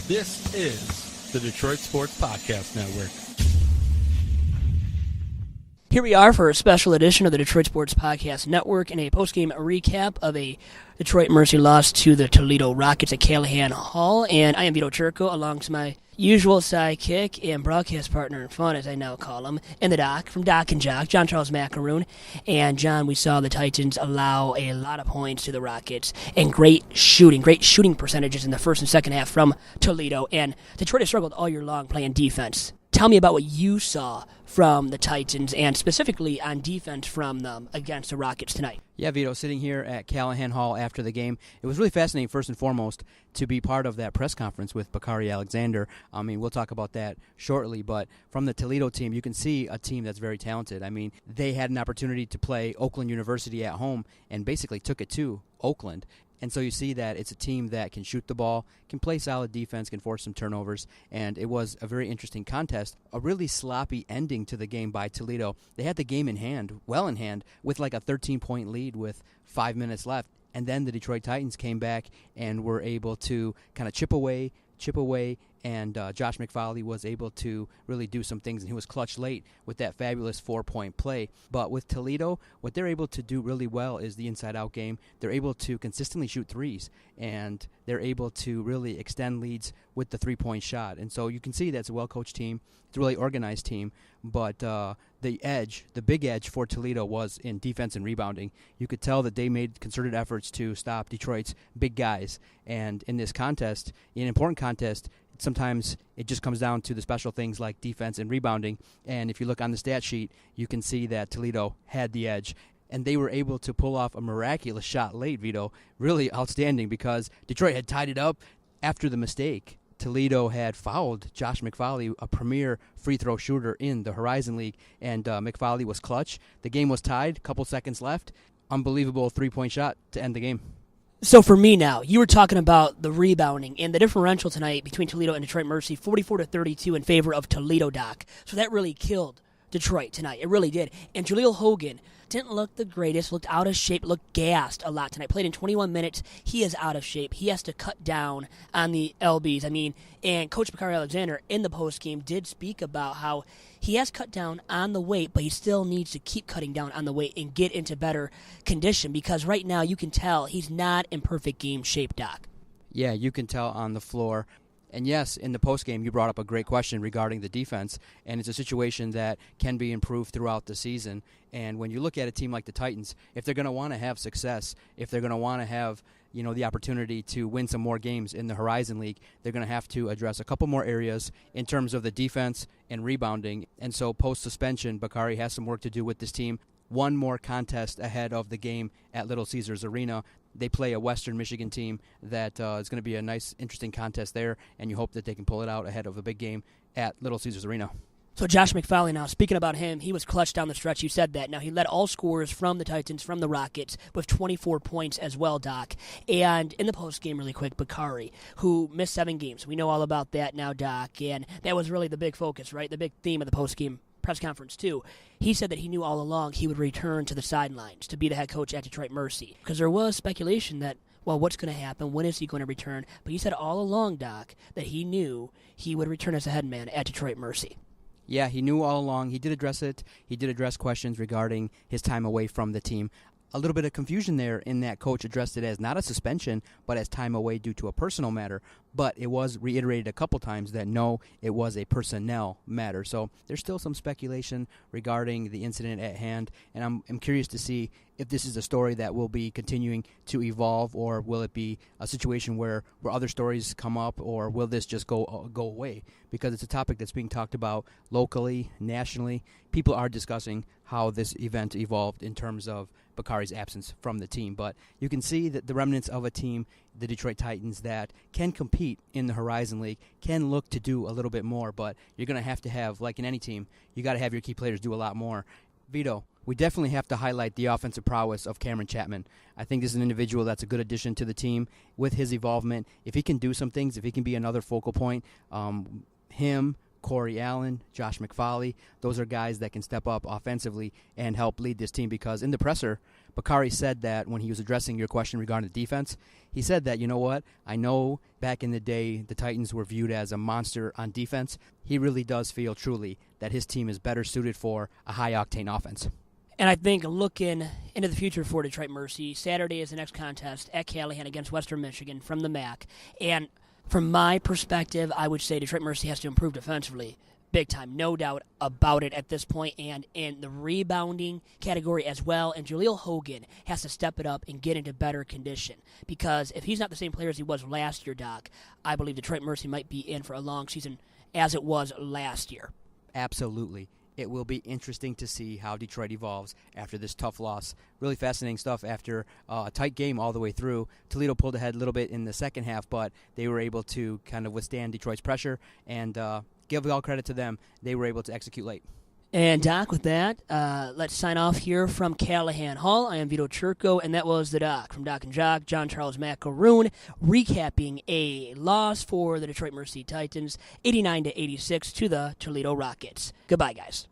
This is the Detroit Sports Podcast Network. Here we are for a special edition of the Detroit Sports Podcast Network and a postgame recap of a Detroit Mercy loss to the Toledo Rockets at Calihan Hall. And I am Vito Turco, alongside my usual sidekick and broadcast partner in fun, as I now call him, and the Doc, from Doc and Jock, John Charles Macaroon. And John, we saw the Titans allow a lot of points to the Rockets and great shooting percentages in the first and second half from Toledo. And Detroit has struggled all year long playing defense. Tell me about what you saw from the Titans and specifically on defense from them against the Rockets tonight. Yeah, Vito, sitting here at Calihan Hall after the game, it was really fascinating, first and foremost, to be part of that press conference with Bakari Alexander. I mean, we'll talk about that shortly, but from the Toledo team, you can see a team that's very talented. I mean, they had an opportunity to play Oakland University at home and basically took it to Oakland. And so you see that it's a team that can shoot the ball, can play solid defense, can force some turnovers, and it was a very interesting contest. A really sloppy ending to the game by Toledo. They had the game in hand, well in hand, with like a 13-point lead with 5 minutes left. And then the Detroit Titans came back and were able to kind of chip away, and Josh McFarley was able to really do some things, and he was clutch late with that fabulous 4-point play. But with Toledo, what they're able to do really well is the inside-out game. They're able to consistently shoot threes, and they're able to really extend leads with the three-point shot. And so you can see that's a well-coached team. It's a really organized team, but the big edge for Toledo was in defense and rebounding. You could tell that they made concerted efforts to stop Detroit's big guys. And in this contest, in an important contest, sometimes it just comes down to the special things like defense and rebounding. And if you look on the stat sheet, you can see that Toledo had the edge. And they were able to pull off a miraculous shot late, Vito. Really outstanding, because Detroit had tied it up after the mistake. Toledo had fouled Josh McFarley, a premier free throw shooter in the Horizon League, and McFarley was clutch. The game was tied, a couple seconds left. Unbelievable three-point shot to end the game. So for me now, you were talking about the rebounding and the differential tonight between Toledo and Detroit Mercy, 44-32 in favor of Toledo, Doc. So that really killed Detroit tonight. It really did. And Jaleel Hogan didn't look the greatest, looked out of shape, looked gassed a lot tonight. Played in 21 minutes. He is out of shape. He has to cut down on the LBs. And Coach Bakari Alexander in the postgame did speak about how he has cut down on the weight, but he still needs to keep cutting down on the weight and get into better condition, because right now you can tell he's not in perfect game shape, Doc. Yeah, you can tell on the floor. And yes, in the postgame, you brought up a great question regarding the defense, and it's a situation that can be improved throughout the season. And when you look at a team like the Titans, if they're going to want to have success, if they're going to want to have the opportunity to win some more games in the Horizon League, they're going to have to address a couple more areas in terms of the defense and rebounding. And so post-suspension, Bakari has some work to do with this team. One more contest ahead of the game at Little Caesars Arena. They play a Western Michigan team that is going to be a nice, interesting contest there, and you hope that they can pull it out ahead of a big game at Little Caesars Arena. So Josh McFarley now, speaking about him, he was clutch down the stretch. You said that. Now he led all scorers from the Titans, from the Rockets, with 24 points as well, Doc. And in the postgame, really quick, Bakari, who missed 7 games. We know all about that now, Doc, and that was really the big focus, right? The big theme of the postgame press conference too. He said that he knew all along he would return to the sidelines to be the head coach at Detroit Mercy, because there was speculation that, well, what's going to happen? When is he going to return? But he said all along, Doc, that he knew he would return as a head man at Detroit Mercy. Yeah, he knew all along. He did address it. He did address questions regarding his time away from the team. A little bit of confusion there in that coach addressed it as not a suspension, but as time away due to a personal matter. But it was reiterated a couple times that no, it was a personnel matter. So there's still some speculation regarding the incident at hand, and I'm curious to see if this is a story that will be continuing to evolve, or will it be a situation where other stories come up, or will this just go away? Because it's a topic that's being talked about locally, nationally. People are discussing how this event evolved in terms of Bakari's absence from the team. But you can see that the remnants of a team, the Detroit Titans, that can compete in the Horizon League, can look to do a little bit more. But you're going to have, like in any team, you got to have your key players do a lot more. Vito, we definitely have to highlight the offensive prowess of Cameron Chapman. I think this is an individual that's a good addition to the team with his involvement. If he can do some things, if he can be another focal point, him, Corey Allen, Josh McFarley. Those are guys that can step up offensively and help lead this team, because in the presser, Bakari said that when he was addressing your question regarding the defense, he said that, you know what, I know back in the day the Titans were viewed as a monster on defense. He really does feel truly that his team is better suited for a high-octane offense. And I think looking into the future for Detroit Mercy, Saturday is the next contest at Calihan against Western Michigan from the MAC. And from my perspective, I would say Detroit Mercy has to improve defensively. Big time, no doubt about it at this point, and in the rebounding category as well. And Jaleel Hogan has to step it up and get into better condition, because if he's not the same player as he was last year, Doc, I believe Detroit Mercy might be in for a long season as it was last year. Absolutely. It will be interesting to see how Detroit evolves after this tough loss. Really fascinating stuff after a tight game all the way through. Toledo pulled ahead a little bit in the second half, but they were able to kind of withstand Detroit's pressure, and give all credit to them. They were able to execute late. And, Doc, with that, let's sign off here from Calihan Hall. I am Vito Churko, and that was the Doc from Doc and Jock, John Charles Macaroon, recapping a loss for the Detroit Mercy Titans, 89-86 to the Toledo Rockets. Goodbye, guys.